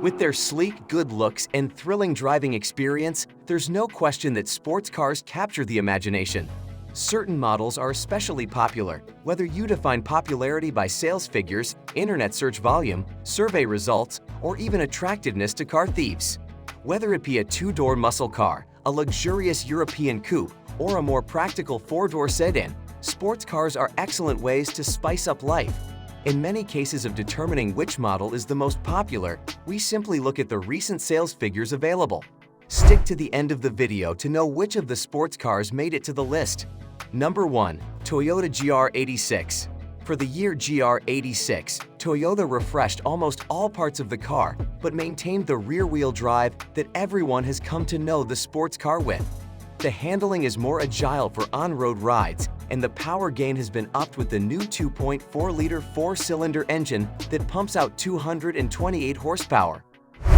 With their sleek, good looks and thrilling driving experience, there's no question that sports cars capture the imagination. Certain models are especially popular, whether you define popularity by sales figures, internet search volume, survey results, or even attractiveness to car thieves. Whether it be a two-door muscle car, a luxurious European coupe, or a more practical four-door sedan, sports cars are excellent ways to spice up life. In many cases of determining which model is the most popular, we simply look at the recent sales figures available. Stick to the end of the video to know which of the sports cars made it to the list. Number 1. Toyota GR86. For the year GR86, Toyota refreshed almost all parts of the car, but maintained the rear-wheel drive that everyone has come to know the sports car with. The handling is more agile for on-road rides, and the power gain has been upped with the new 2.4-liter four-cylinder engine that pumps out 228 horsepower.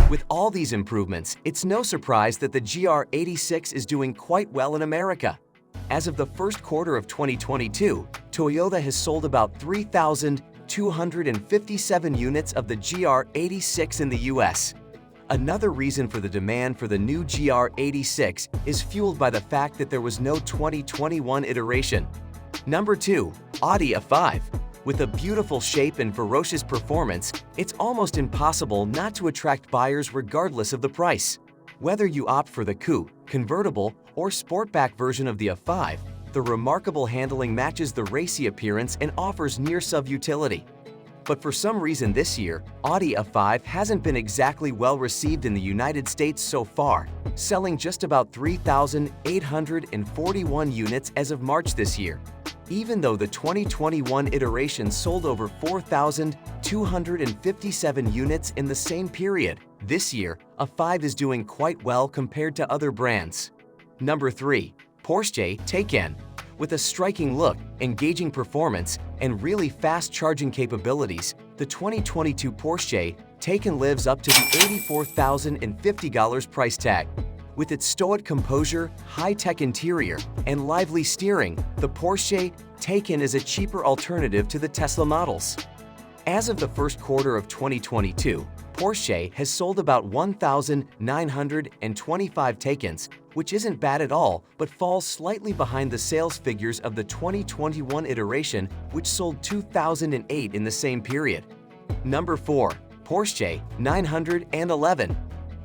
With all these improvements, it's no surprise that the GR86 is doing quite well in America. As of the first quarter of 2022, Toyota has sold about 3,257 units of the GR86 in the US. Another reason for the demand for the new GR86 is fueled by the fact that there was no 2021 iteration. Number 2. Audi A5. With a beautiful shape and ferocious performance, it's almost impossible not to attract buyers regardless of the price. Whether you opt for the coupe, convertible, or sportback version of the A5, the remarkable handling matches the racy appearance and offers near-sub utility. But for some reason this year, Audi A5 hasn't been exactly well received in the United States so far, selling just about 3,841 units as of March this year. Even though the 2021 iteration sold over 4,257 units in the same period, this year, A5 is doing quite well compared to other brands. Number 3. Porsche Taycan. With a striking look, engaging performance, and really fast charging capabilities, the 2022 Porsche Taycan lives up to the $84,050 price tag. With its stoic composure, high-tech interior, and lively steering, the Porsche Taycan is a cheaper alternative to the Tesla models. As of the first quarter of 2022, Porsche has sold about 1,925 Taycans, which isn't bad at all, but falls slightly behind the sales figures of the 2021 iteration, which sold 2,008 in the same period. Number 4. Porsche 911.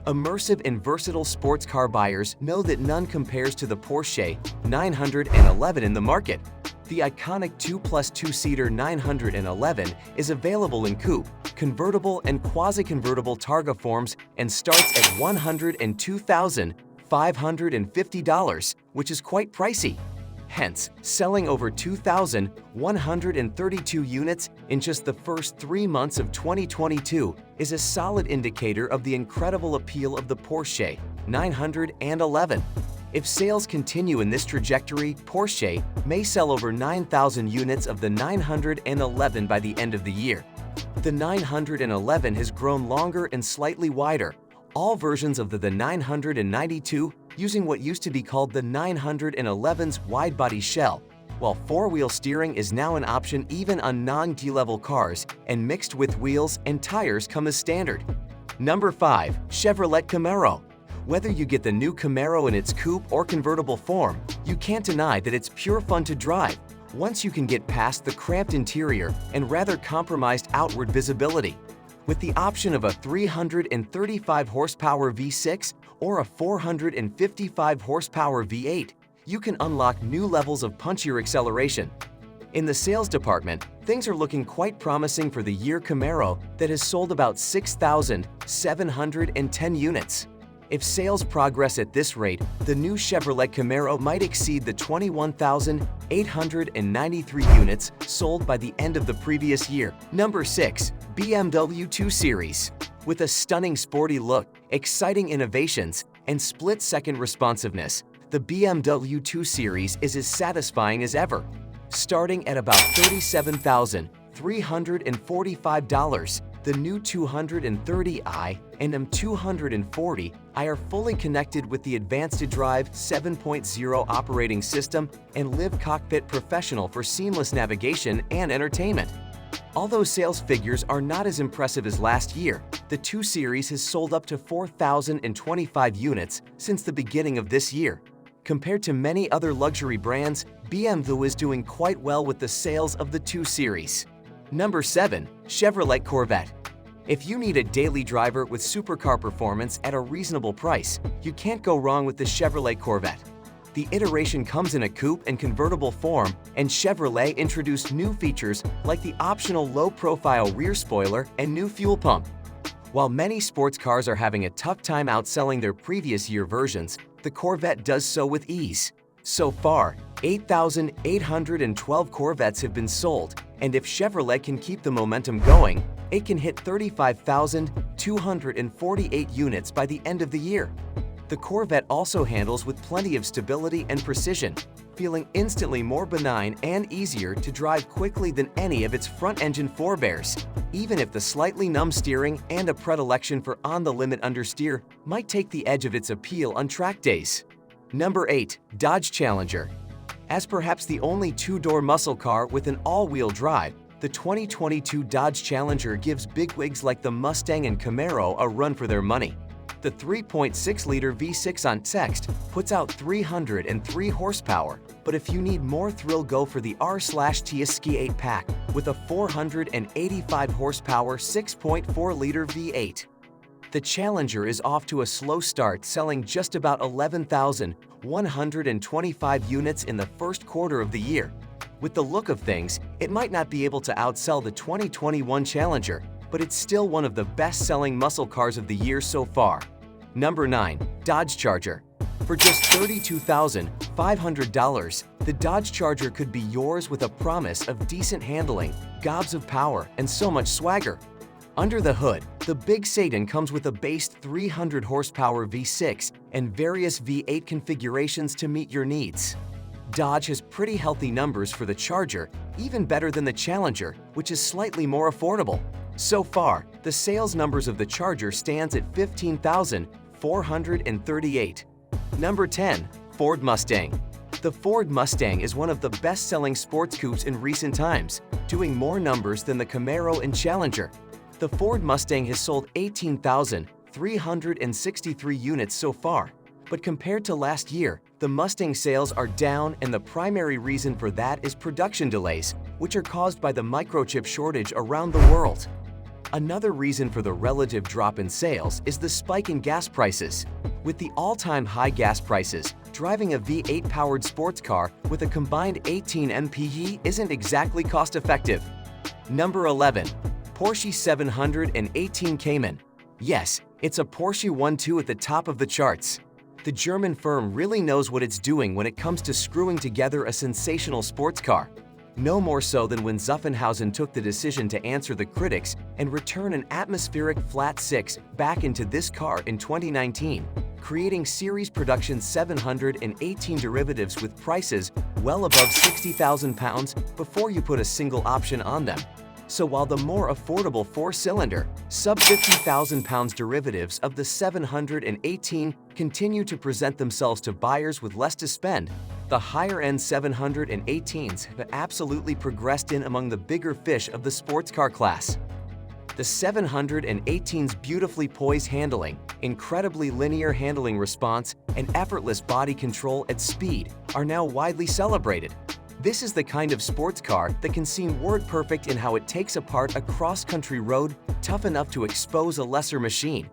Immersive and versatile sports car buyers know that none compares to the Porsche 911 in the market. The iconic 2+2-seater 911 is available in coupe, convertible, and quasi-convertible Targa forms and starts at $102,550, which is quite pricey. Hence, selling over 2,132 units in just the first 3 months of 2022 is a solid indicator of the incredible appeal of the Porsche 911. If sales continue in this trajectory, Porsche may sell over 9,000 units of the 911 by the end of the year. The 911 has grown longer and slightly wider. All versions of the 992 using what used to be called the 911's wide-body shell, while four-wheel steering is now an option even on non-D-level cars, and mixed-width wheels and tires come as standard. Number 5. Chevrolet Camaro. Whether you get the new Camaro in its coupe or convertible form, you can't deny that it's pure fun to drive, once you can get past the cramped interior and rather compromised outward visibility. With the option of a 335 horsepower V6 or a 455 horsepower V8, you can unlock new levels of punchier acceleration. In the sales department, things are looking quite promising for the year Camaro that has sold about 6,710 units. If sales progress at this rate, the new Chevrolet Camaro might exceed the 21,893 units sold by the end of the previous year. Number 6. BMW 2 Series. With a stunning sporty look, exciting innovations, and split-second responsiveness, the BMW 2 Series is as satisfying as ever. Starting at about $37,345, the new 230i and M240i are fully connected with the Advanced Drive 7.0 operating system and Live Cockpit Professional for seamless navigation and entertainment. Although sales figures are not as impressive as last year, the 2 Series has sold up to 4,025 units since the beginning of this year. Compared to many other luxury brands, BMW is doing quite well with the sales of the 2 Series. Number 7. Chevrolet Corvette. If you need a daily driver with supercar performance at a reasonable price, you can't go wrong with the Chevrolet Corvette. The iteration comes in a coupe and convertible form, and Chevrolet introduced new features like the optional low-profile rear spoiler and new fuel pump. While many sports cars are having a tough time outselling their previous year versions, the Corvette does so with ease. So far, 8,812 Corvettes have been sold, and if Chevrolet can keep the momentum going, it can hit 35,248 units by the end of the year. The Corvette also handles with plenty of stability and precision, feeling instantly more benign and easier to drive quickly than any of its front-engine forebears, even if the slightly numb steering and a predilection for on-the-limit understeer might take the edge of its appeal on track days. Number 8. Dodge Challenger. As perhaps the only 2-door muscle car with an all-wheel drive, the 2022 Dodge Challenger gives bigwigs like the Mustang and Camaro a run for their money. The 3.6-liter V6 on text puts out 303 horsepower, but if you need more thrill, go for the R/T Escape 8 pack with a 485 horsepower 6.4-liter V8. The Challenger is off to a slow start, selling just about 11,125 units in the first quarter of the year. With the look of things, it might not be able to outsell the 2021 Challenger, but it's still one of the best-selling muscle cars of the year so far. Number 9. Dodge Charger. For just $32,500, the Dodge Charger could be yours with a promise of decent handling, gobs of power, and so much swagger. Under the hood, the Big Satan comes with a base 300 horsepower V6 and various V8 configurations to meet your needs. Dodge has pretty healthy numbers for the Charger, even better than the Challenger, which is slightly more affordable. So far, the sales numbers of the Charger stands at 15,438. Number 10. Ford Mustang. The Ford Mustang is one of the best-selling sports coupes in recent times, doing more numbers than the Camaro and Challenger. The Ford Mustang has sold 18,363 units so far, but compared to last year, the Mustang sales are down, and the primary reason for that is production delays, which are caused by the microchip shortage around the world. Another reason for the relative drop in sales is the spike in gas prices. With the all-time high gas prices, driving a V8-powered sports car with a combined 18 mpg isn't exactly cost-effective. Number 11. Porsche 718 Cayman. Yes, it's a Porsche 1.2 at the top of the charts. The German firm really knows what it's doing when it comes to screwing together a sensational sports car. No more so than when Zuffenhausen took the decision to answer the critics and return an atmospheric flat 6 back into this car in 2019, creating series production 718 derivatives with prices well above £60,000 before you put a single option on them. So while the more affordable 4-cylinder, sub-£50,000 derivatives of the 718 continue to present themselves to buyers with less to spend, the higher-end 718s have absolutely progressed in among the bigger fish of the sports car class. The 718's beautifully poised handling, incredibly linear handling response, and effortless body control at speed are now widely celebrated. This is the kind of sports car that can seem word-perfect in how it takes apart a cross-country road tough enough to expose a lesser machine.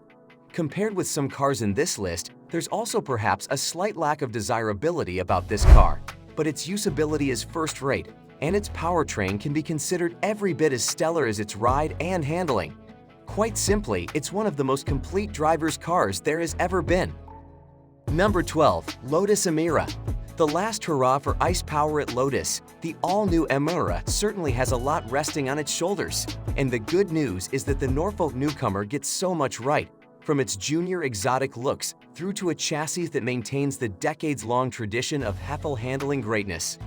Compared with some cars in this list, there's also perhaps a slight lack of desirability about this car, but its usability is first-rate, and its powertrain can be considered every bit as stellar as its ride and handling. Quite simply, it's one of the most complete driver's cars there has ever been. Number 12. Lotus Emira. The last hurrah for ICE power at Lotus, the all-new Emira certainly has a lot resting on its shoulders. And the good news is that the Norfolk newcomer gets so much right, from its junior exotic looks through to a chassis that maintains the decades-long tradition of Heffel handling greatness.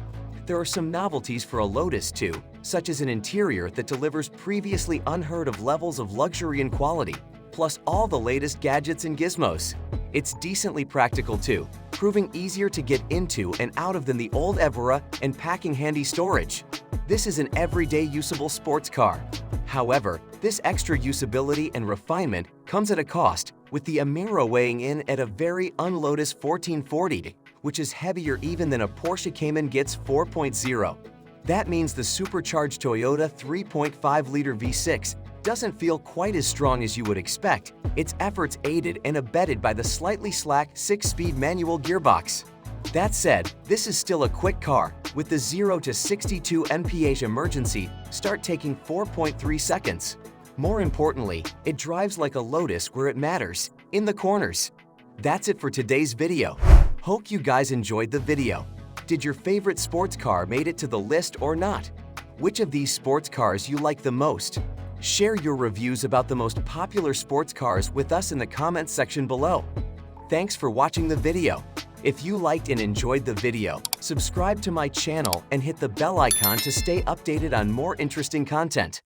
There are some novelties for a Lotus too, such as an interior that delivers previously unheard-of levels of luxury and quality, plus all the latest gadgets and gizmos. It's decently practical too, proving easier to get into and out of than the old Evora and packing handy storage. This is an everyday usable sports car. However, this extra usability and refinement comes at a cost, with the Amero weighing in at a very un-Lotus 1440, which is heavier even than a Porsche Cayman gets 4.0. That means the supercharged Toyota 3.5-liter V6 doesn't feel quite as strong as you would expect, its efforts aided and abetted by the slightly slack 6-speed manual gearbox. That said, this is still a quick car, with the 0 to 62 mph emergency start taking 4.3 seconds. More importantly, it drives like a Lotus where it matters, in the corners. That's it for today's video. Hope you guys enjoyed the video. Did your favorite sports car made it to the list or not? Which of these sports cars you like the most? Share your reviews about the most popular sports cars with us in the comments section below. Thanks for watching the video. If you liked and enjoyed the video, subscribe to my channel and hit the bell icon to stay updated on more interesting content.